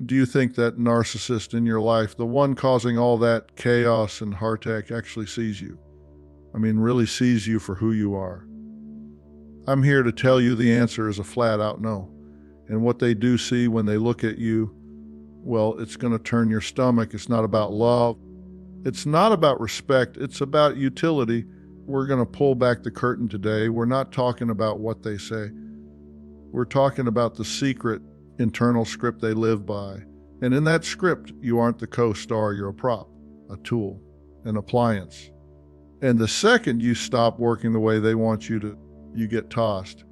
Do you think that narcissist in your life, the one causing all that chaos and heartache, actually sees you? I mean, really sees you for who you are? I'm here to tell you the answer is a flat out no. And what they do see when they look at you, well, it's going to turn your stomach. It's not about love. It's not about respect. It's about utility. We're going to pull back the curtain today. We're not talking about what they say. We're talking about the secret internal script they live by. And in that script, you aren't the co-star. You're a prop, a tool, an appliance. And the second you stop working the way they want you to, you get tossed.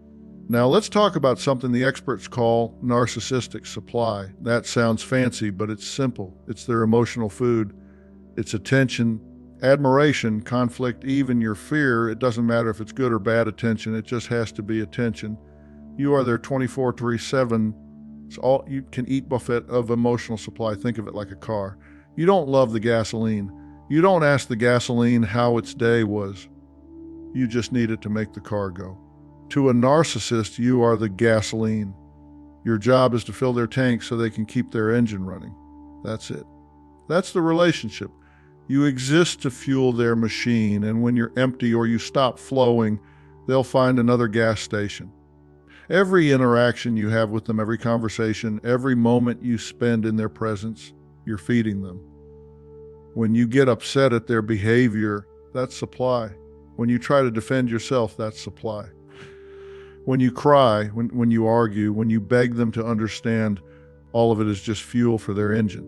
Now let's talk about something the experts call narcissistic supply. That sounds fancy, but it's simple. It's their emotional food. It's attention, admiration, conflict, even your fear. It doesn't matter if it's good or bad attention. It just has to be attention. You are their 24/7. It's all you can eat buffet of emotional supply. Think of it like a car. You don't love the gasoline. You don't ask the gasoline how its day was. You just need it to make the car go. To a narcissist, you are the gasoline. Your job is to fill their tank so they can keep their engine running. That's it. That's the relationship. You exist to fuel their machine, and when you're empty or you stop flowing, they'll find another gas station. Every interaction you have with them, every conversation, every moment you spend in their presence, you're feeding them. When you get upset at their behavior, that's supply. When you try to defend yourself, that's supply. When you cry, when you argue, when you beg them to understand, all of it is just fuel for their engine.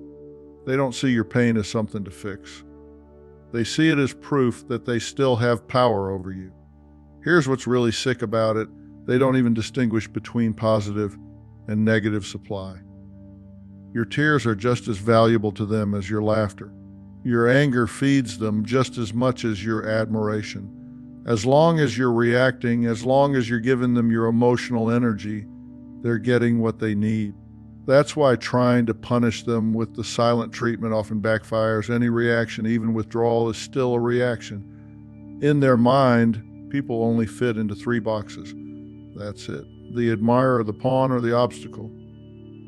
They don't see your pain as something to fix. They see it as proof that they still have power over you. Here's what's really sick about it. They don't even distinguish between positive and negative supply. Your tears are just as valuable to them as your laughter. Your anger feeds them just as much as your admiration. As long as you're reacting, as long as you're giving them your emotional energy, they're getting what they need. That's why trying to punish them with the silent treatment often backfires. Any reaction, even withdrawal, is still a reaction. In their mind, people only fit into 3 boxes. That's it. The admirer, the pawn, or the obstacle.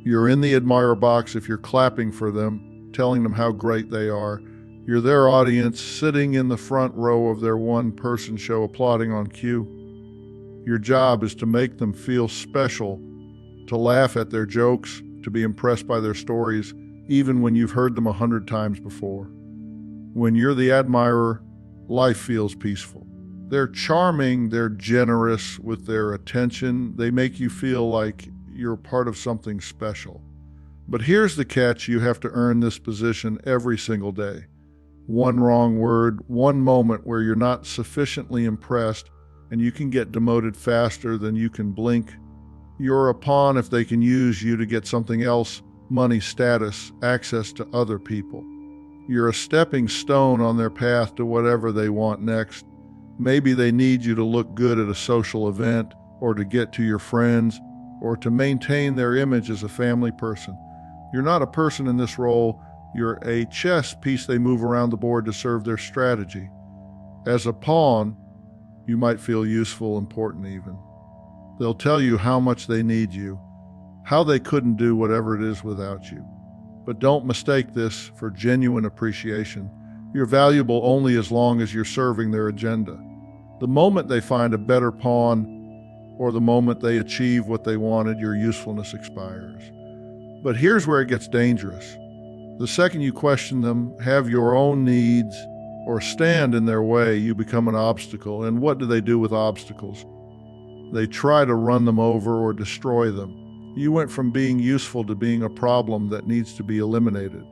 You're in the admirer box if you're clapping for them, telling them how great they are. You're their audience, sitting in the front row of their one-person show, applauding on cue. Your job is to make them feel special, to laugh at their jokes, to be impressed by their stories, even when you've heard them 100 times before. When you're the admirer, life feels peaceful. They're charming, they're generous with their attention. They make you feel like you're part of something special. But here's the catch: you have to earn this position every single day. One wrong word, one moment where you're not sufficiently impressed, and you can get demoted faster than you can blink. You're a pawn if they can use you to get something else: money, status, access to other people. You're a stepping stone on their path to whatever they want next. Maybe they need you to look good at a social event, or to get to your friends, or to maintain their image as a family person. You're not a person in this role. You're a chess piece they move around the board to serve their strategy. As a pawn, you might feel useful, important even. They'll tell you how much they need you, how they couldn't do whatever it is without you. But don't mistake this for genuine appreciation. You're valuable only as long as you're serving their agenda. The moment they find a better pawn, or the moment they achieve what they wanted, your usefulness expires. But here's where it gets dangerous. The second you question them, have your own needs, or stand in their way, you become an obstacle. And what do they do with obstacles? They try to run them over or destroy them. You went from being useful to being a problem that needs to be eliminated.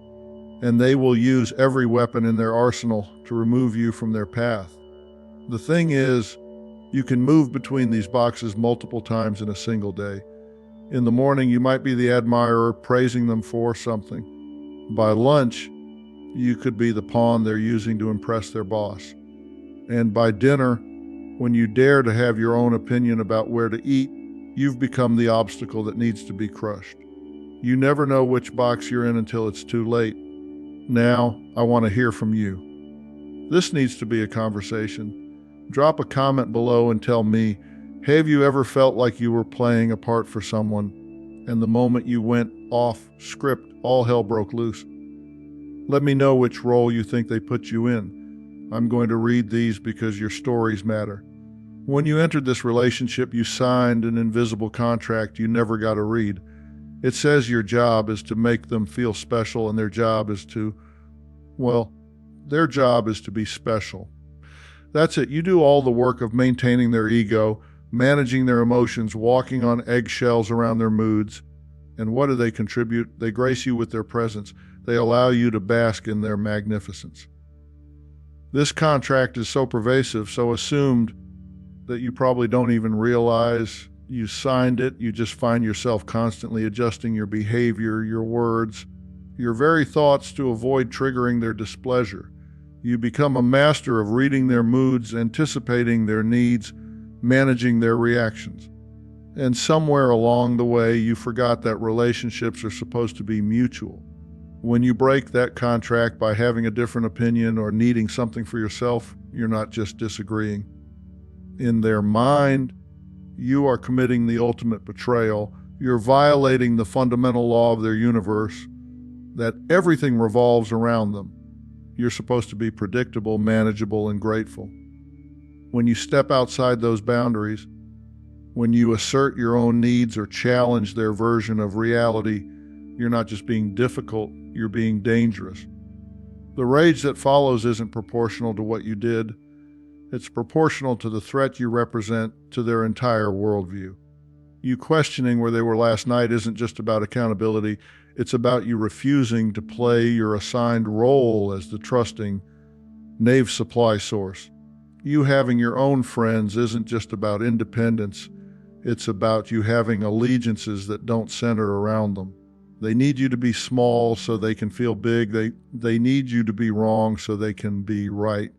And they will use every weapon in their arsenal to remove you from their path. The thing is, you can move between these boxes multiple times in a single day. In the morning, you might be the admirer, praising them for something. By lunch, you could be the pawn they're using to impress their boss. And by dinner, when you dare to have your own opinion about where to eat, you've become the obstacle that needs to be crushed. You never know which box you're in until it's too late. Now, I want to hear from you. This needs to be a conversation. Drop a comment below and tell me, have you ever felt like you were playing a part for someone and the moment you went off script, all hell broke loose. Let me know which role you think they put you in. I'm going to read these because your stories matter. When you entered this relationship, you signed an invisible contract you never got to read. It says your job is to make them feel special, and their job is to be special. That's it. You do all the work of maintaining their ego, managing their emotions, walking on eggshells around their moods. And what do they contribute? They grace you with their presence. They allow you to bask in their magnificence. This contract is so pervasive, so assumed, that you probably don't even realize you signed it. You just find yourself constantly adjusting your behavior, your words, your very thoughts to avoid triggering their displeasure. You become a master of reading their moods, anticipating their needs, managing their reactions. And somewhere along the way, you forgot that relationships are supposed to be mutual. When you break that contract by having a different opinion or needing something for yourself, you're not just disagreeing. In their mind, you are committing the ultimate betrayal. You're violating the fundamental law of their universe, that everything revolves around them. You're supposed to be predictable, manageable, and grateful. When you step outside those boundaries, when you assert your own needs or challenge their version of reality, you're not just being difficult, you're being dangerous. The rage that follows isn't proportional to what you did. It's proportional to the threat you represent to their entire worldview. You questioning where they were last night isn't just about accountability. It's about you refusing to play your assigned role as the trusting knave supply source. You having your own friends isn't just about independence. It's about you having allegiances that don't center around them. They need you to be small so they can feel big. They need you to be wrong so they can be right.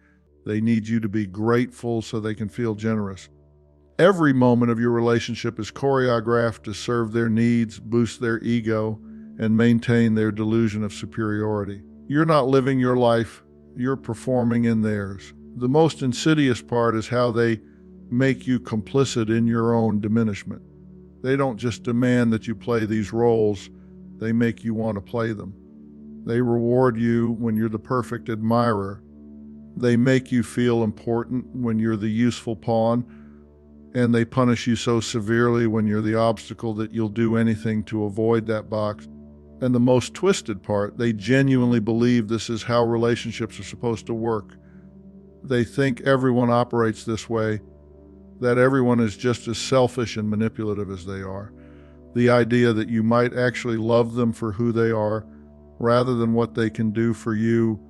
They need you to be grateful so they can feel generous. Every moment of your relationship is choreographed to serve their needs, boost their ego, and maintain their delusion of superiority. You're not living your life, you're performing in theirs. The most insidious part is how they make you complicit in your own diminishment. They don't just demand that you play these roles, they make you want to play them. They reward you when you're the perfect admirer. They make you feel important when you're the useful pawn, and they punish you so severely when you're the obstacle that you'll do anything to avoid that box. And the most twisted part, they genuinely believe this is how relationships are supposed to work. They think everyone operates this way, that everyone is just as selfish and manipulative as they are. The idea that you might actually love them for who they are, rather than what they can do for you,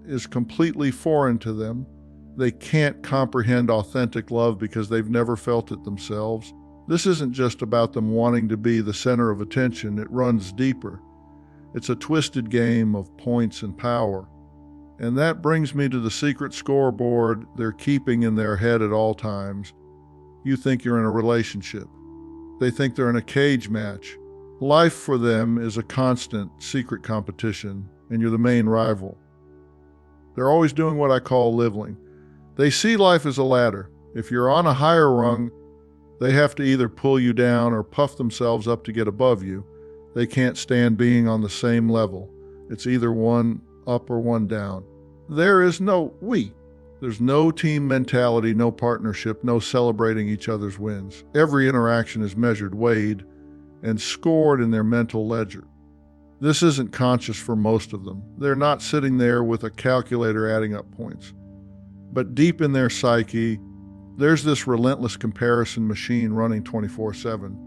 is completely foreign to them. They can't comprehend authentic love because they've never felt it themselves. This isn't just about them wanting to be the center of attention, it runs deeper. It's a twisted game of points and power. And that brings me to the secret scoreboard they're keeping in their head at all times. You think you're in a relationship. They think they're in a cage match. Life for them is a constant, secret competition, and you're the main rival. They're always doing what I call leveling. They see life as a ladder. If you're on a higher rung, they have to either pull you down or puff themselves up to get above you. They can't stand being on the same level. It's either one up or one down. There is no we. There's no team mentality, no partnership, no celebrating each other's wins. Every interaction is measured, weighed, and scored in their mental ledger. This isn't conscious for most of them. They're not sitting there with a calculator adding up points. But deep in their psyche, there's this relentless comparison machine running 24/7.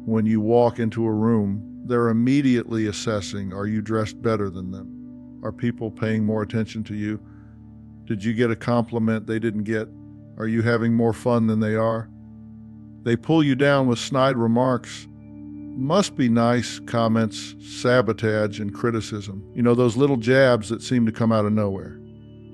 When you walk into a room, they're immediately assessing, are you dressed better than them? Are people paying more attention to you? Did you get a compliment they didn't get? Are you having more fun than they are? They pull you down with snide remarks. Must be nice comments, sabotage, and criticism. You know, those little jabs that seem to come out of nowhere.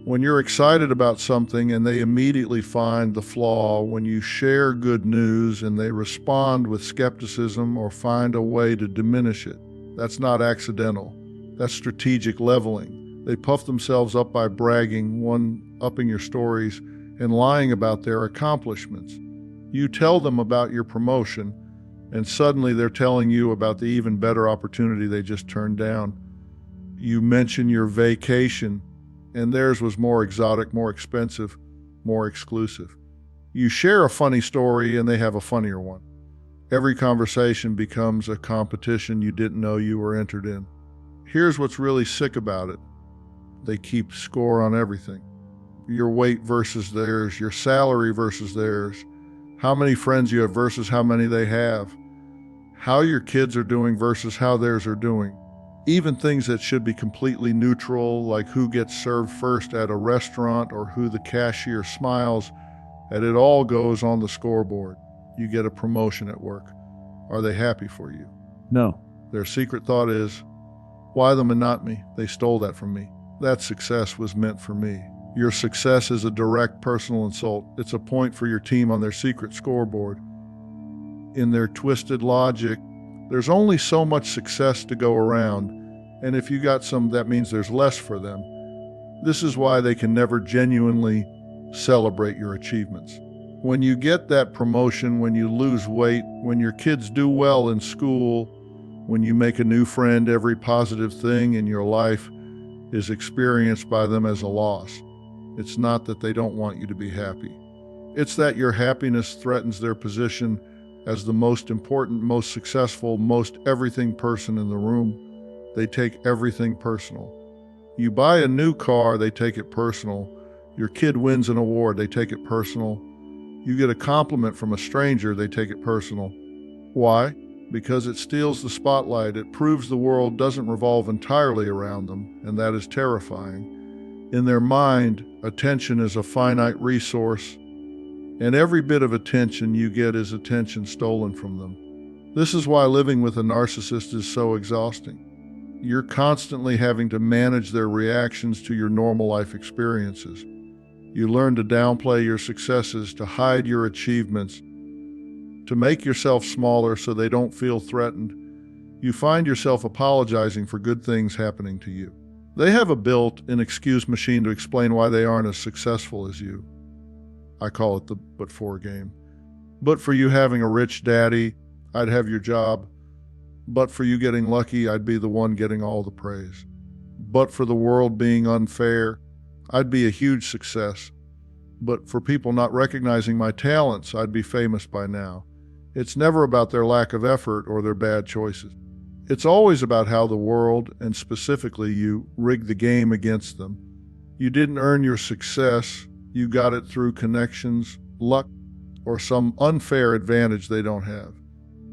When you're excited about something and they immediately find the flaw, when you share good news and they respond with skepticism or find a way to diminish it, that's not accidental. That's strategic leveling. They puff themselves up by bragging, one-upping your stories, and lying about their accomplishments. You tell them about your promotion, And suddenly they're telling you about the even better opportunity they just turned down. You mention your vacation, and theirs was more exotic, more expensive, more exclusive. You share a funny story, and they have a funnier one. Every conversation becomes a competition you didn't know you were entered in. Here's what's really sick about it. They keep score on everything. Your weight versus theirs, your salary versus theirs, how many friends you have versus how many they have, how your kids are doing versus how theirs are doing. Even things that should be completely neutral, like who gets served first at a restaurant or who the cashier smiles at, it all goes on the scoreboard. You get a promotion at work. Are they happy for you? No. Their secret thought is, why them and not me? They stole that from me. That success was meant for me. Your success is a direct personal insult. It's a point for your team on their secret scoreboard. In their twisted logic, there's only so much success to go around, and if you got some, that means there's less for them. This is why they can never genuinely celebrate your achievements. When you get that promotion, when you lose weight, when your kids do well in school, when you make a new friend, every positive thing in your life is experienced by them as a loss. It's not that they don't want you to be happy. It's that your happiness threatens their position as the most important, most successful, most everything person in the room. They take everything personal. You buy a new car, they take it personal. Your kid wins an award, they take it personal. You get a compliment from a stranger, they take it personal. Why? Because it steals the spotlight. It proves the world doesn't revolve entirely around them, and that is terrifying. In their mind, attention is a finite resource, and every bit of attention you get is attention stolen from them. This is why living with a narcissist is so exhausting. You're constantly having to manage their reactions to your normal life experiences. You learn to downplay your successes, to hide your achievements, to make yourself smaller so they don't feel threatened. You find yourself apologizing for good things happening to you. They have a built-in excuse machine to explain why they aren't as successful as you. I call it the but-for game. But for you having a rich daddy, I'd have your job. But for you getting lucky, I'd be the one getting all the praise. But for the world being unfair, I'd be a huge success. But for people not recognizing my talents, I'd be famous by now. It's never about their lack of effort or their bad choices. It's always about how the world, and specifically you, rigged the game against them. You didn't earn your success. You got it through connections, luck, or some unfair advantage they don't have.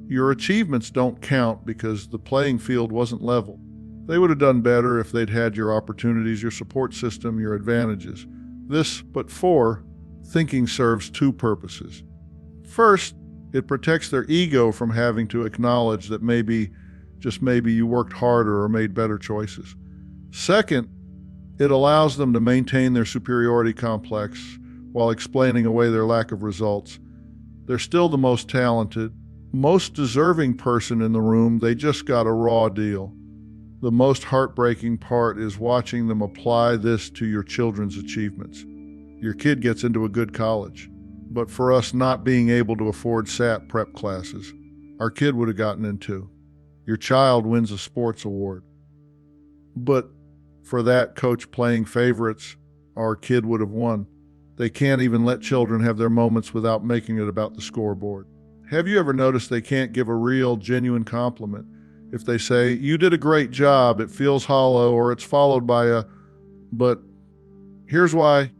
Your achievements don't count because the playing field wasn't level. They would have done better if they'd had your opportunities, your support system, your advantages. This but-for thinking serves two purposes. First, it protects their ego from having to acknowledge that maybe, just maybe, you worked harder or made better choices. Second, it allows them to maintain their superiority complex while explaining away their lack of results. They're still the most talented, most deserving person in the room. They just got a raw deal. The most heartbreaking part is watching them apply this to your children's achievements. Your kid gets into a good college, but for us not being able to afford SAT prep classes, our kid would have gotten into. Your child wins a sports award, but for that coach playing favorites, our kid would have won. They can't even let children have their moments without making it about the scoreboard. Have you ever noticed they can't give a real, genuine compliment? If they say, "You did a great job," it feels hollow, or it's followed by a, "but." Here's why.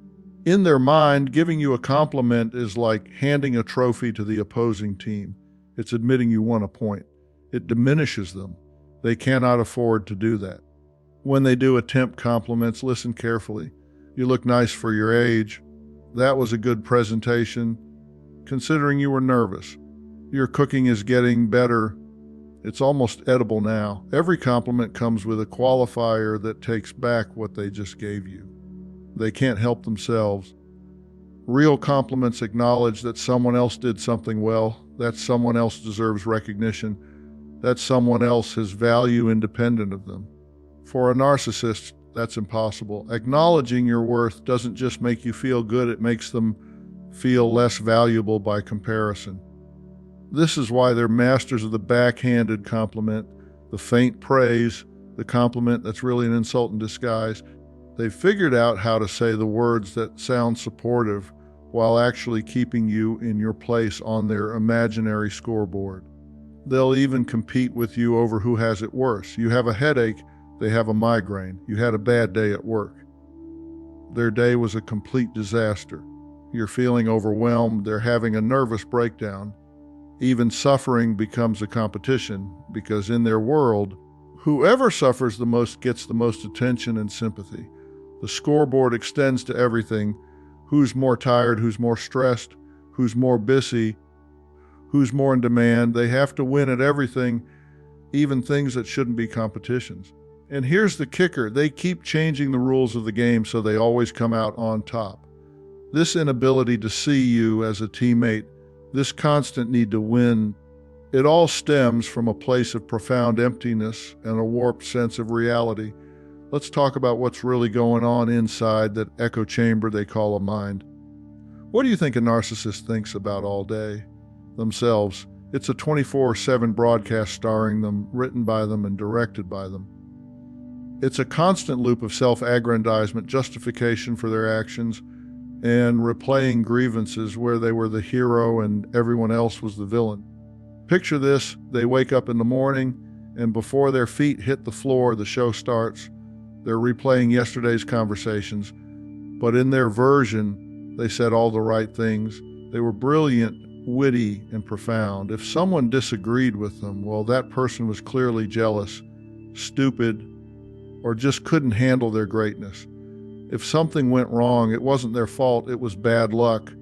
In their mind, giving you a compliment is like handing a trophy to the opposing team. It's admitting you won a point. It diminishes them. They cannot afford to do that. When they do attempt compliments, listen carefully. "You look nice for your age." "That was a good presentation, considering you were nervous." "Your cooking is getting better. It's almost edible now." Every compliment comes with a qualifier that takes back what they just gave you. They can't help themselves. Real compliments acknowledge that someone else did something well, that someone else deserves recognition, that someone else has value independent of them. For a narcissist, that's impossible. Acknowledging your worth doesn't just make you feel good, it makes them feel less valuable by comparison. This is why they're masters of the backhanded compliment, the faint praise, the compliment that's really an insult in disguise. They've figured out how to say the words that sound supportive while actually keeping you in your place on their imaginary scoreboard. They'll even compete with you over who has it worse. You have a headache, they have a migraine. You had a bad day at work. Their day was a complete disaster. You're feeling overwhelmed, they're having a nervous breakdown. Even suffering becomes a competition because in their world, whoever suffers the most gets the most attention and sympathy. The scoreboard extends to everything. Who's more tired, who's more stressed, who's more busy, who's more in demand. They have to win at everything, even things that shouldn't be competitions. And here's the kicker, they keep changing the rules of the game so they always come out on top. This inability to see you as a teammate, this constant need to win, it all stems from a place of profound emptiness and a warped sense of reality. Let's talk about what's really going on inside that echo chamber they call a mind. What do you think a narcissist thinks about all day? Themselves. It's a 24/7 broadcast starring them, written by them, and directed by them. It's a constant loop of self-aggrandizement, justification for their actions, and replaying grievances where they were the hero and everyone else was the villain. Picture this, they wake up in the morning, and before their feet hit the floor, the show starts. They're replaying yesterday's conversations, but in their version, they said all the right things. They were brilliant, witty, and profound. If someone disagreed with them, well, that person was clearly jealous, stupid, or just couldn't handle their greatness. If something went wrong, it wasn't their fault, it was bad luck,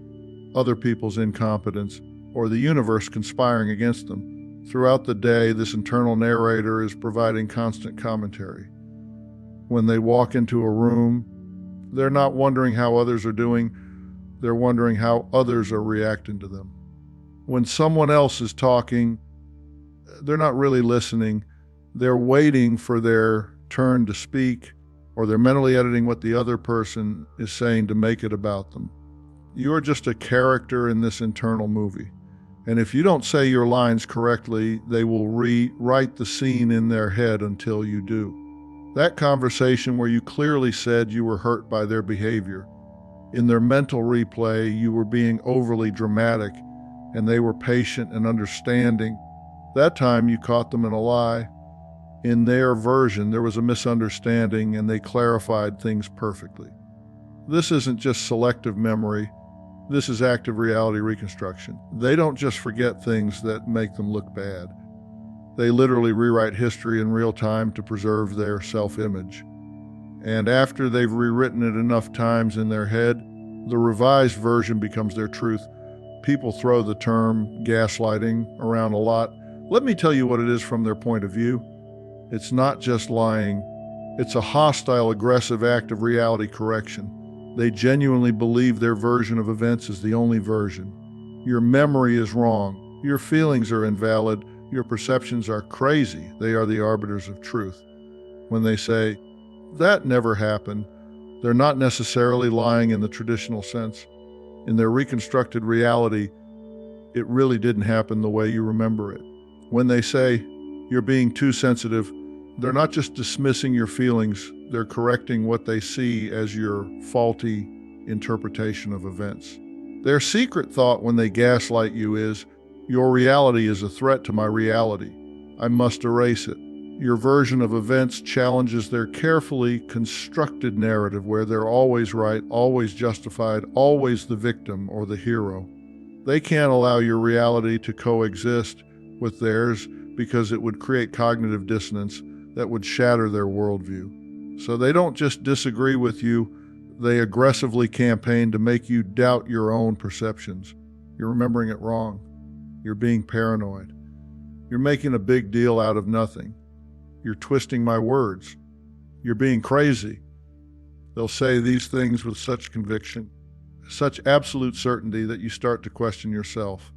other people's incompetence, or the universe conspiring against them. Throughout the day, this internal narrator is providing constant commentary. When they walk into a room, they're not wondering how others are doing, they're wondering how others are reacting to them. When someone else is talking, they're not really listening, they're waiting for their turn to speak, or they're mentally editing what the other person is saying to make it about them. You're just a character in this internal movie. And if you don't say your lines correctly, they will rewrite the scene in their head until you do. That conversation where you clearly said you were hurt by their behavior, in their mental replay, you were being overly dramatic, and they were patient and understanding. That time you caught them in a lie. In their version, there was a misunderstanding, and they clarified things perfectly. This isn't just selective memory. This is active reality reconstruction. They don't just forget things that make them look bad. They literally rewrite history in real time to preserve their self-image. And after they've rewritten it enough times in their head, the revised version becomes their truth. People throw the term gaslighting around a lot. Let me tell you what it is from their point of view. It's not just lying. It's a hostile, aggressive act of reality correction. They genuinely believe their version of events is the only version. Your memory is wrong. Your feelings are invalid. Your perceptions are crazy. They are the arbiters of truth. When they say, that never happened, they're not necessarily lying in the traditional sense. In their reconstructed reality, it really didn't happen the way you remember it. When they say, you're being too sensitive, they're not just dismissing your feelings, they're correcting what they see as your faulty interpretation of events. Their secret thought when they gaslight you is, your reality is a threat to my reality. I must erase it. Your version of events challenges their carefully constructed narrative where they're always right, always justified, always the victim or the hero. They can't allow your reality to coexist with theirs because it would create cognitive dissonance that would shatter their worldview. So they don't just disagree with you, they aggressively campaign to make you doubt your own perceptions. You're remembering it wrong. You're being paranoid. You're making a big deal out of nothing. You're twisting my words. You're being crazy. They'll say these things with such conviction, such absolute certainty that you start to question yourself.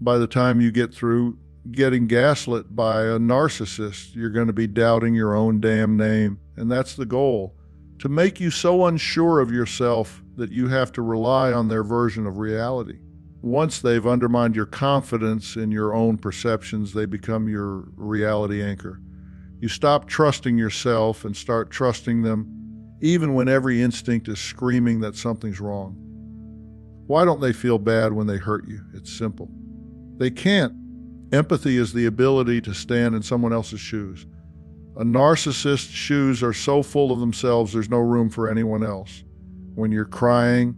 By the time you get through getting gaslit by a narcissist, you're going to be doubting your own damn name. And that's the goal, to make you so unsure of yourself that you have to rely on their version of reality. Once they've undermined your confidence in your own perceptions, they become your reality anchor. You stop trusting yourself and start trusting them, even when every instinct is screaming that something's wrong. Why don't they feel bad when they hurt you? It's simple. They can't. Empathy is the ability to stand in someone else's shoes. A narcissist's shoes are so full of themselves, there's no room for anyone else. When you're crying,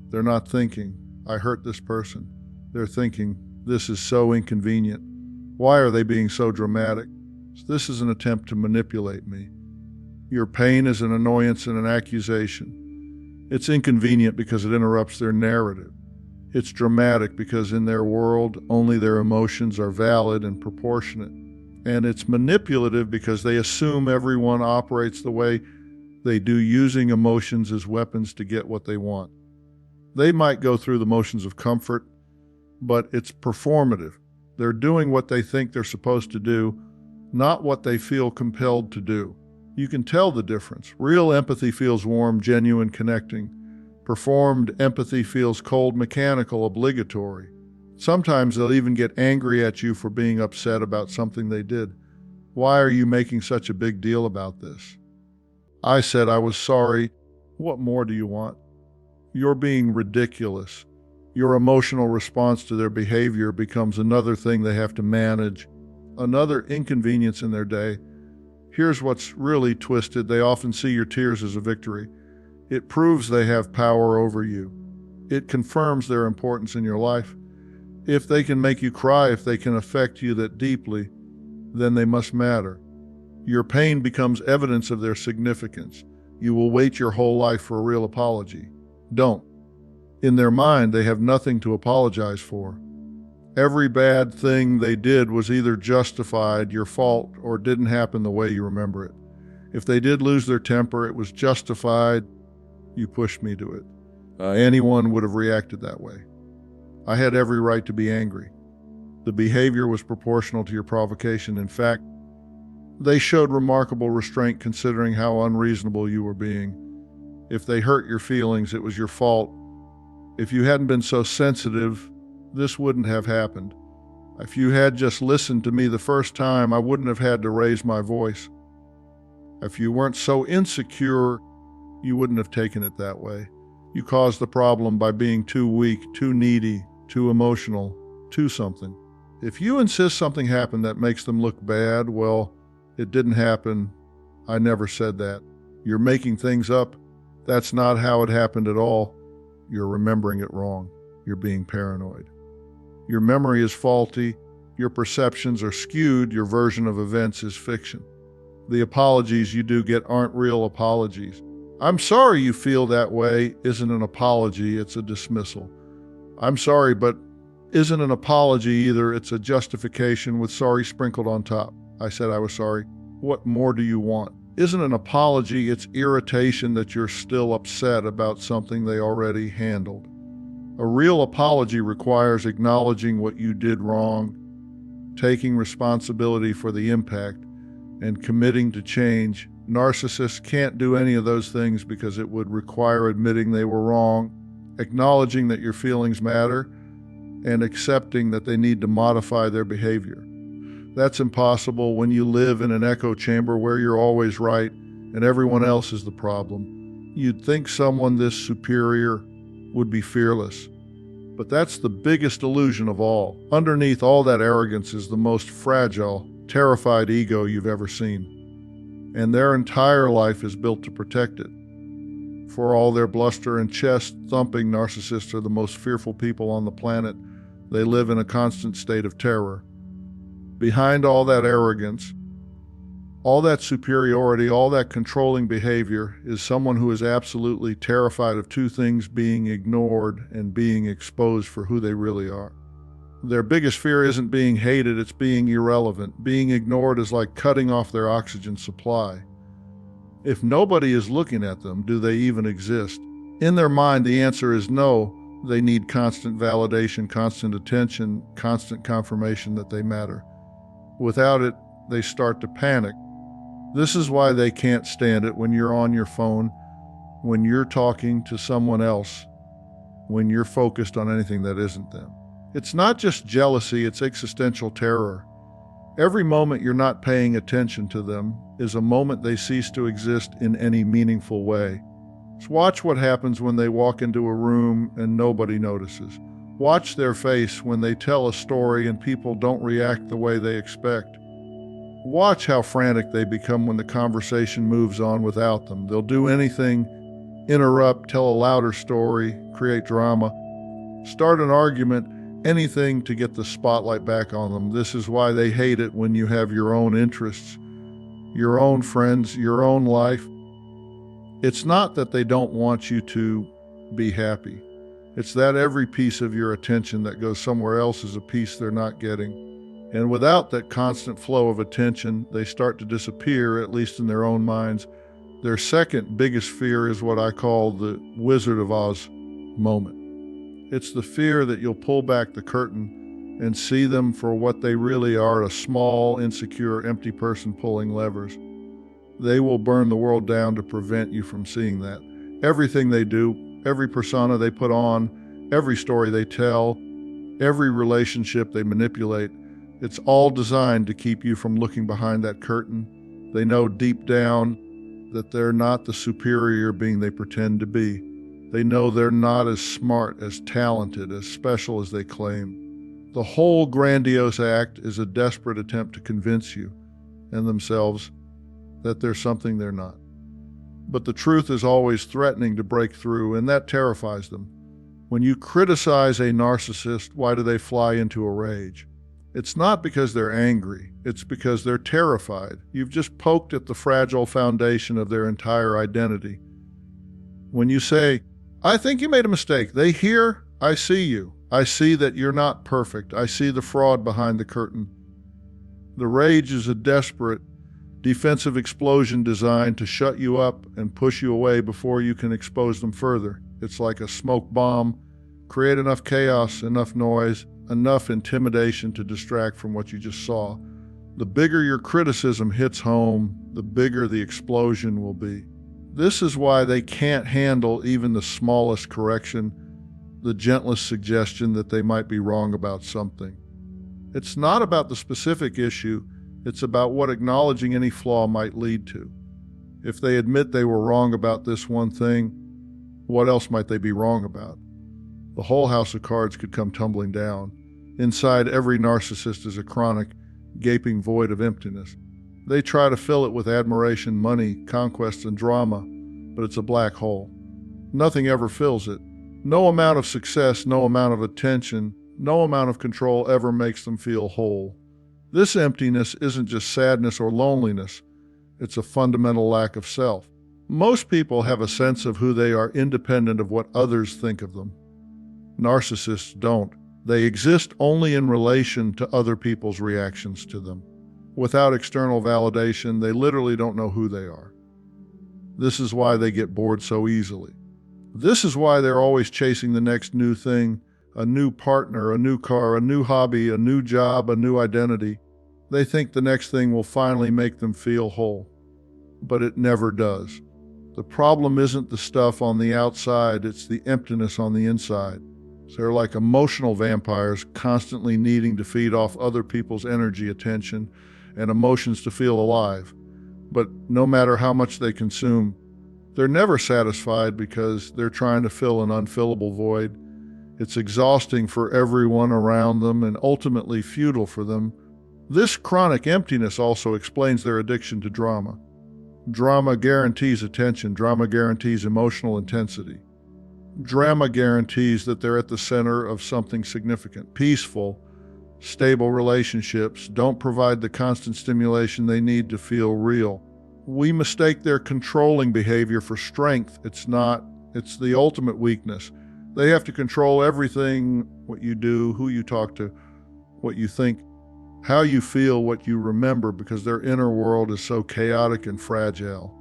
they're not thinking, I hurt this person. They're thinking, this is so inconvenient. Why are they being so dramatic? This is an attempt to manipulate me. Your pain is an annoyance and an accusation. It's inconvenient because it interrupts their narrative. It's dramatic because in their world, only their emotions are valid and proportionate. And it's manipulative because they assume everyone operates the way they do, using emotions as weapons to get what they want. They might go through the motions of comfort, but it's performative. They're doing what they think they're supposed to do, not what they feel compelled to do. You can tell the difference. Real empathy feels warm, genuine, connecting. Performed empathy feels cold, mechanical, obligatory. Sometimes they'll even get angry at you for being upset about something they did. Why are you making such a big deal about this? I said I was sorry. What more do you want? You're being ridiculous. Your emotional response to their behavior becomes another thing they have to manage, another inconvenience in their day. Here's what's really twisted. They often see your tears as a victory. It proves they have power over you. It confirms their importance in your life. If they can make you cry, if they can affect you that deeply, then they must matter. Your pain becomes evidence of their significance. You will wait your whole life for a real apology. Don't. In their mind, they have nothing to apologize for. Every bad thing they did was either justified, your fault, or didn't happen the way you remember it. If they did lose their temper, it was justified. You pushed me to it. Anyone would have reacted that way. I had every right to be angry. The behavior was proportional to your provocation. In fact, they showed remarkable restraint considering how unreasonable you were being. If they hurt your feelings, it was your fault. If you hadn't been so sensitive, this wouldn't have happened. If you had just listened to me the first time, I wouldn't have had to raise my voice. If you weren't so insecure, you wouldn't have taken it that way. You caused the problem by being too weak, too needy, too emotional, too something. If you insist something happened that makes them look bad, well, it didn't happen. I never said that. You're making things up. That's not how it happened at all. You're remembering it wrong. You're being paranoid. Your memory is faulty. Your perceptions are skewed. Your version of events is fiction. The apologies you do get aren't real apologies. I'm sorry you feel that way isn't an apology, it's a dismissal. I'm sorry, but isn't an apology either. It's a justification with sorry sprinkled on top. I said I was sorry. What more do you want? Isn't an apology, it's irritation that you're still upset about something they already handled. A real apology requires acknowledging what you did wrong, taking responsibility for the impact, and committing to change. Narcissists can't do any of those things because it would require admitting they were wrong, acknowledging that your feelings matter, and accepting that they need to modify their behavior. That's impossible when you live in an echo chamber where you're always right and everyone else is the problem. You'd think someone this superior would be fearless. But that's the biggest illusion of all. Underneath all that arrogance is the most fragile, terrified ego you've ever seen. And their entire life is built to protect it. For all their bluster and chest-thumping, narcissists are the most fearful people on the planet. They live in a constant state of terror. Behind all that arrogance, all that superiority, all that controlling behavior is someone who is absolutely terrified of two things: being ignored and being exposed for who they really are. Their biggest fear isn't being hated, it's being irrelevant. Being ignored is like cutting off their oxygen supply. If nobody is looking at them, do they even exist? In their mind, the answer is no. They need constant validation, constant attention, constant confirmation that they matter. Without it, they start to panic. This is why they can't stand it when you're on your phone, when you're talking to someone else. when you're focused on anything that isn't them. It's not just jealousy, it's existential terror. Every moment you're not paying attention to them is a moment they cease to exist in any meaningful way. Just watch what happens when they walk into a room and nobody notices. Watch their face when they tell a story and people don't react the way they expect. Watch how frantic they become when the conversation moves on without them. They'll do anything, interrupt, tell a louder story, create drama, start an argument, anything to get the spotlight back on them. This is why they hate it when you have your own interests, your own friends, your own life. It's not that they don't want you to be happy. It's that every piece of your attention that goes somewhere else is a piece they're not getting. And without that constant flow of attention, they start to disappear, at least in their own minds. Their second biggest fear is what I call the Wizard of Oz moment. It's the fear that you'll pull back the curtain and see them for what they really are, a small, insecure, empty person pulling levers. They will burn the world down to prevent you from seeing that. Everything they do, every persona they put on, every story they tell, every relationship they manipulate, it's all designed to keep you from looking behind that curtain. They know deep down that they're not the superior being they pretend to be. They know they're not as smart, as talented, as special as they claim. The whole grandiose act is a desperate attempt to convince you and themselves that there's something they're not. But the truth is always threatening to break through, and that terrifies them. When you criticize a narcissist, why do they fly into a rage? It's not because they're angry, it's because they're terrified. You've just poked at the fragile foundation of their entire identity. When you say, I think you made a mistake, they hear, I see you. I see that you're not perfect. I see the fraud behind the curtain. The rage is a desperate, defensive explosion designed to shut you up and push you away before you can expose them further. It's like a smoke bomb. Create enough chaos, enough noise, enough intimidation to distract from what you just saw. The bigger your criticism hits home, the bigger the explosion will be. This is why they can't handle even the smallest correction, the gentlest suggestion that they might be wrong about something. It's not about the specific issue, it's about what acknowledging any flaw might lead to. If they admit they were wrong about this one thing, what else might they be wrong about? The whole house of cards could come tumbling down. Inside every narcissist is a chronic, gaping void of emptiness. They try to fill it with admiration, money, conquest, and drama, but it's a black hole. Nothing ever fills it. No amount of success, no amount of attention, no amount of control ever makes them feel whole. This emptiness isn't just sadness or loneliness. It's a fundamental lack of self. Most people have a sense of who they are independent of what others think of them. Narcissists don't. They exist only in relation to other people's reactions to them. Without external validation, they literally don't know who they are. This is why they get bored so easily. This is why they're always chasing the next new thing, a new partner, a new car, a new hobby, a new job, a new identity. They think the next thing will finally make them feel whole. But it never does. The problem isn't the stuff on the outside, it's the emptiness on the inside. So they're like emotional vampires, constantly needing to feed off other people's energy, attention, and emotions to feel alive. But no matter how much they consume, they're never satisfied because they're trying to fill an unfillable void. It's exhausting for everyone around them and ultimately futile for them. This chronic emptiness also explains their addiction to drama. Drama guarantees attention. Drama guarantees emotional intensity. Drama guarantees that they're at the center of something significant. Peaceful, stable relationships don't provide the constant stimulation they need to feel real. We mistake their controlling behavior for strength. It's not. It's the ultimate weakness. They have to control everything, what you do, who you talk to, what you think, how you feel, what you remember, because their inner world is so chaotic and fragile.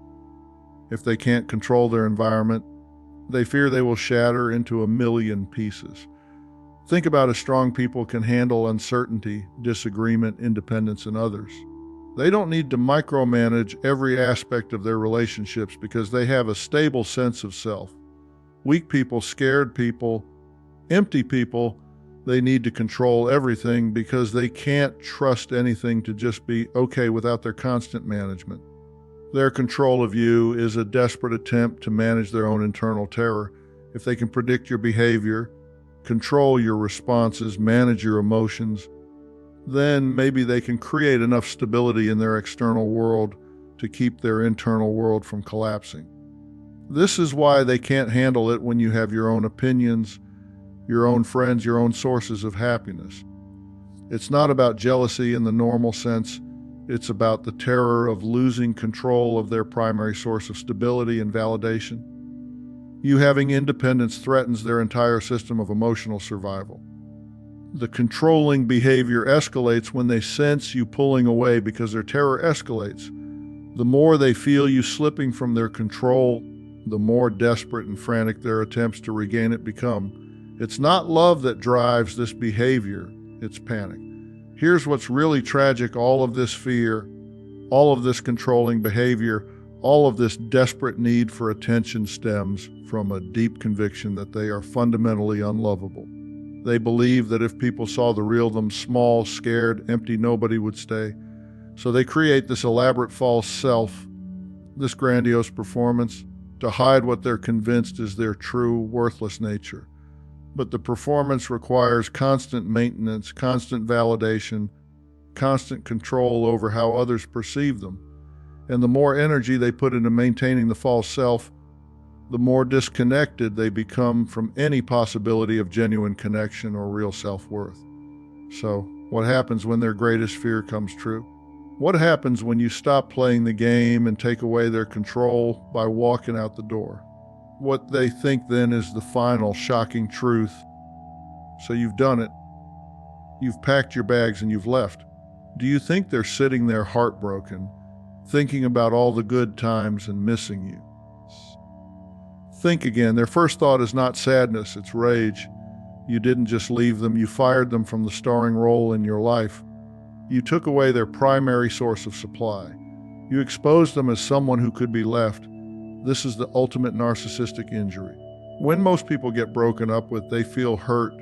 If they can't control their environment, they fear they will shatter into a million pieces. Think about how strong people can handle uncertainty, disagreement, independence, and others. They don't need to micromanage every aspect of their relationships because they have a stable sense of self. Weak people, scared people, Empty people, they need to control everything because they can't trust anything to just be okay without their constant management. Their control of you is a desperate attempt to manage their own internal terror. If they can predict your behavior, control your responses, manage your emotions, then maybe they can create enough stability in their external world to keep their internal world from collapsing. This is why they can't handle it when you have your own opinions, your own friends, your own sources of happiness. It's not about jealousy in the normal sense. It's about the terror of losing control of their primary source of stability and validation. You having independence threatens their entire system of emotional survival. The controlling behavior escalates when they sense you pulling away because their terror escalates. The more they feel you slipping from their control, the more desperate and frantic their attempts to regain it become. It's not love that drives this behavior, it's panic. Here's what's really tragic: all of this fear, all of this controlling behavior, all of this desperate need for attention stems from a deep conviction that they are fundamentally unlovable. They believe that if people saw the real them, small, scared, empty, nobody would stay. So they create this elaborate false self, this grandiose performance, to hide what they're convinced is their true, worthless nature. But the performance requires constant maintenance, constant validation, constant control over how others perceive them. And the more energy they put into maintaining the false self, the more disconnected they become from any possibility of genuine connection or real self-worth. So, what happens when their greatest fear comes true? What happens when you stop playing the game and take away their control by walking out the door? What they think then is the final shocking truth. So you've done it. You've packed your bags and you've left. Do you think they're sitting there heartbroken, thinking about all the good times and missing you? Think again. Their first thought is not sadness, it's rage. You didn't just leave them, you fired them from the starring role in your life. You took away their primary source of supply. You exposed them as someone who could be left. This is the ultimate narcissistic injury. When most people get broken up with, they feel hurt,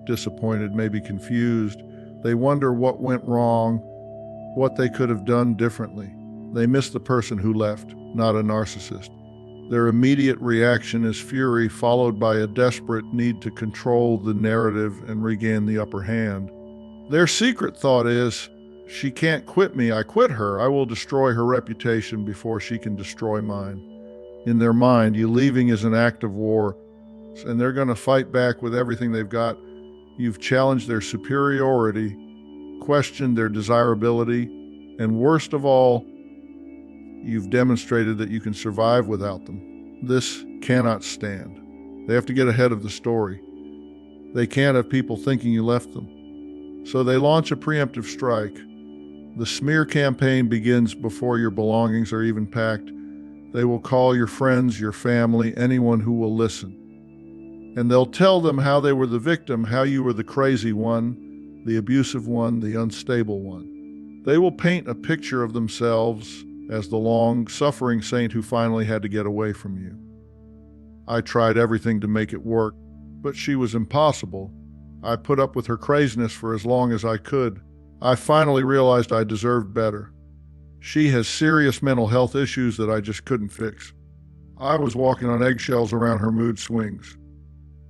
disappointed, maybe confused. They wonder what went wrong, what they could have done differently. They miss the person who left, not a narcissist. Their immediate reaction is fury, followed by a desperate need to control the narrative and regain the upper hand. Their secret thought is, she can't quit me, I quit her. I will destroy her reputation before she can destroy mine. In their mind, you leaving is an act of war, and they're going to fight back with everything they've got. You've challenged their superiority, questioned their desirability, and worst of all, you've demonstrated that you can survive without them. This cannot stand. They have to get ahead of the story. They can't have people thinking you left them. So they launch a preemptive strike. The smear campaign begins before your belongings are even packed. They will call your friends, your family, anyone who will listen. And they'll tell them how they were the victim, how you were the crazy one, the abusive one, the unstable one. They will paint a picture of themselves as the long-suffering saint who finally had to get away from you. I tried everything to make it work, but she was impossible. I put up with her craziness for as long as I could. I finally realized I deserved better. She has serious mental health issues that I just couldn't fix. I was walking on eggshells around her mood swings.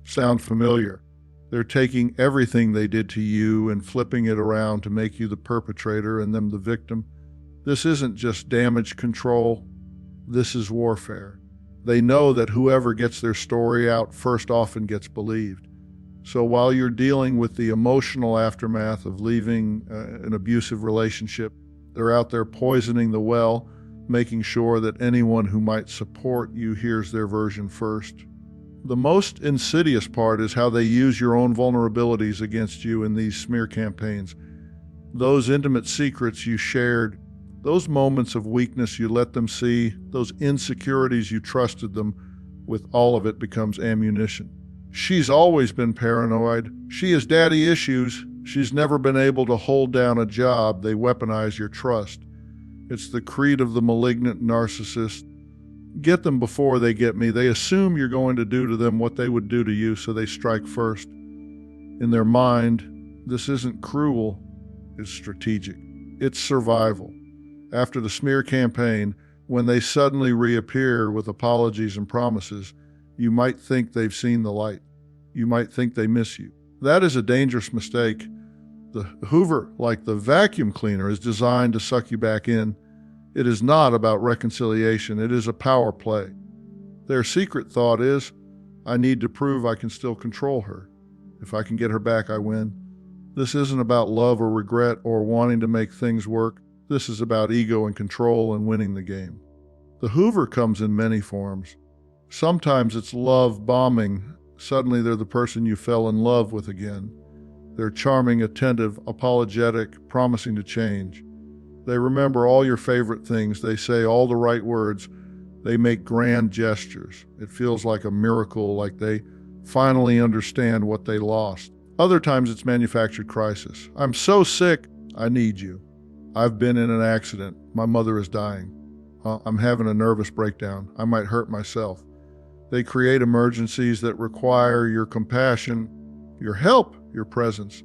Sound familiar? They're taking everything they did to you and flipping it around to make you the perpetrator and them the victim. This isn't just damage control. This is warfare. They know that whoever gets their story out first often gets believed. So while you're dealing with the emotional aftermath of leaving an abusive relationship, they're out there poisoning the well, making sure that anyone who might support you hears their version first. The most insidious part is how they use your own vulnerabilities against you in these smear campaigns. Those intimate secrets you shared, those moments of weakness you let them see, those insecurities you trusted them with, all of it becomes ammunition. She's always been paranoid. She has daddy issues. She's never been able to hold down a job. They weaponize your trust. It's the creed of the malignant narcissist. Get them before they get me. They assume you're going to do to them what they would do to you, so they strike first. In their mind, this isn't cruel, it's strategic. It's survival. After the smear campaign, when they suddenly reappear with apologies and promises, you might think they've seen the light. You might think they miss you. That is a dangerous mistake. The Hoover, like the vacuum cleaner, is designed to suck you back in. It is not about reconciliation. It is a power play. Their secret thought is, I need to prove I can still control her. If I can get her back, I win. This isn't about love or regret or wanting to make things work. This is about ego and control and winning the game. The Hoover comes in many forms. Sometimes it's love bombing. Suddenly they're the person you fell in love with again. They're charming, attentive, apologetic, promising to change. They remember all your favorite things. They say all the right words. They make grand gestures. It feels like a miracle, like they finally understand what they lost. Other times it's manufactured crisis. I'm so sick, I need you. I've been in an accident. My mother is dying. I'm having a nervous breakdown. I might hurt myself. They create emergencies that require your compassion, your help, your presence.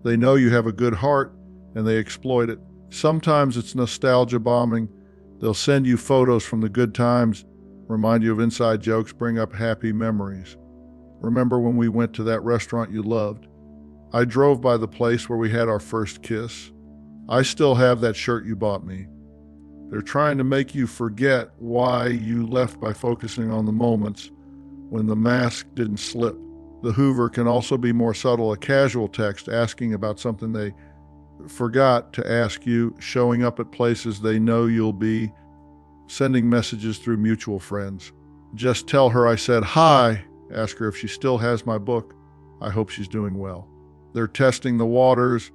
They know you have a good heart, and they exploit it. Sometimes it's nostalgia bombing. They'll send you photos from the good times, remind you of inside jokes, bring up happy memories. Remember when we went to that restaurant you loved? I drove by the place where we had our first kiss. I still have that shirt you bought me. They're trying to make you forget why you left by focusing on the moments when the mask didn't slip. The Hoover can also be more subtle, a casual text asking about something they forgot to ask you, showing up at places they know you'll be, sending messages through mutual friends. Just tell her I said hi, ask her if she still has my book. I hope she's doing well. They're testing the waters,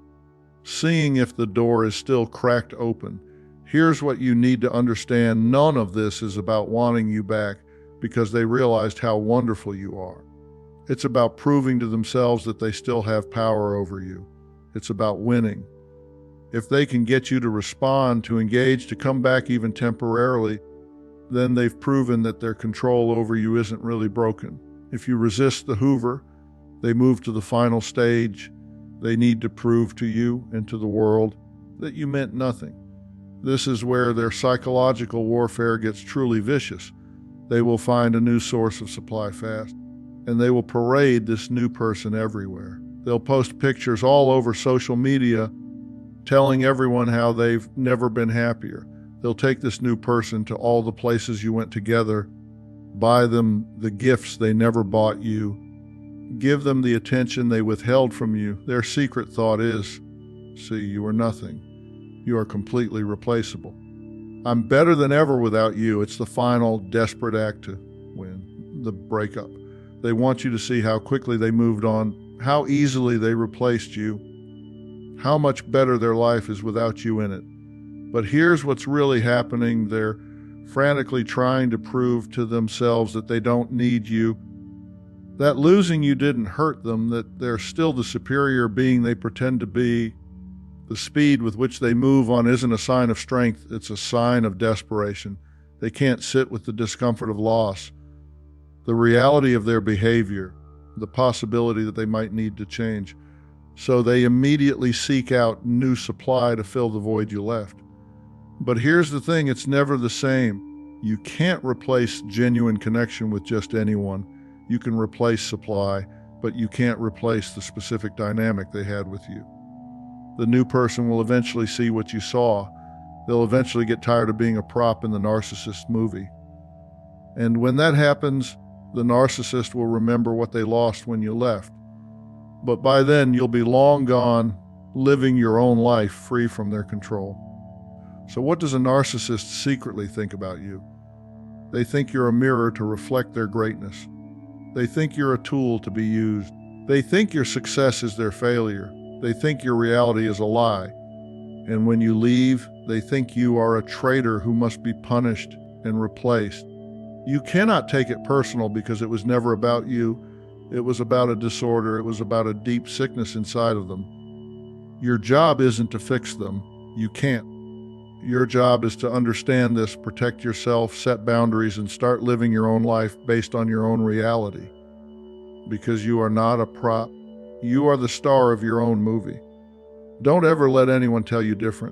seeing if the door is still cracked open. Here's what you need to understand. None of this is about wanting you back because they realized how wonderful you are. It's about proving to themselves that they still have power over you. It's about winning. If they can get you to respond, to engage, to come back even temporarily, then they've proven that their control over you isn't really broken. If you resist the Hoover, they move to the final stage. They need to prove to you and to the world that you meant nothing. This is where their psychological warfare gets truly vicious. They will find a new source of supply fast, and they will parade this new person everywhere. They'll post pictures all over social media telling everyone how they've never been happier. They'll take this new person to all the places you went together, buy them the gifts they never bought you, give them the attention they withheld from you. Their secret thought is, see, you are nothing. You are completely replaceable. I'm better than ever without you. It's the final desperate act to win, the breakup. They want you to see how quickly they moved on, how easily they replaced you, how much better their life is without you in it. But here's what's really happening. They're frantically trying to prove to themselves that they don't need you, that losing you didn't hurt them, that they're still the superior being they pretend to be. The speed with which they move on isn't a sign of strength, it's a sign of desperation. They can't sit with the discomfort of loss, the reality of their behavior, the possibility that they might need to change. So they immediately seek out new supply to fill the void you left. But here's the thing, it's never the same. You can't replace genuine connection with just anyone. You can replace supply, but you can't replace the specific dynamic they had with you. The new person will eventually see what you saw. They'll eventually get tired of being a prop in the Narcissist movie. And when that happens, the narcissist will remember what they lost when you left. But by then, you'll be long gone, living your own life free from their control. So what does a narcissist secretly think about you? They think you're a mirror to reflect their greatness. They think you're a tool to be used. They think your success is their failure. They think your reality is a lie. And when you leave, they think you are a traitor who must be punished and replaced. You cannot take it personal because it was never about you. It was about a disorder. It was about a deep sickness inside of them. Your job isn't to fix them. You can't. Your job is to understand this, protect yourself, set boundaries, and start living your own life based on your own reality. Because you are not a prop. You are the star of your own movie. Don't ever let anyone tell you different.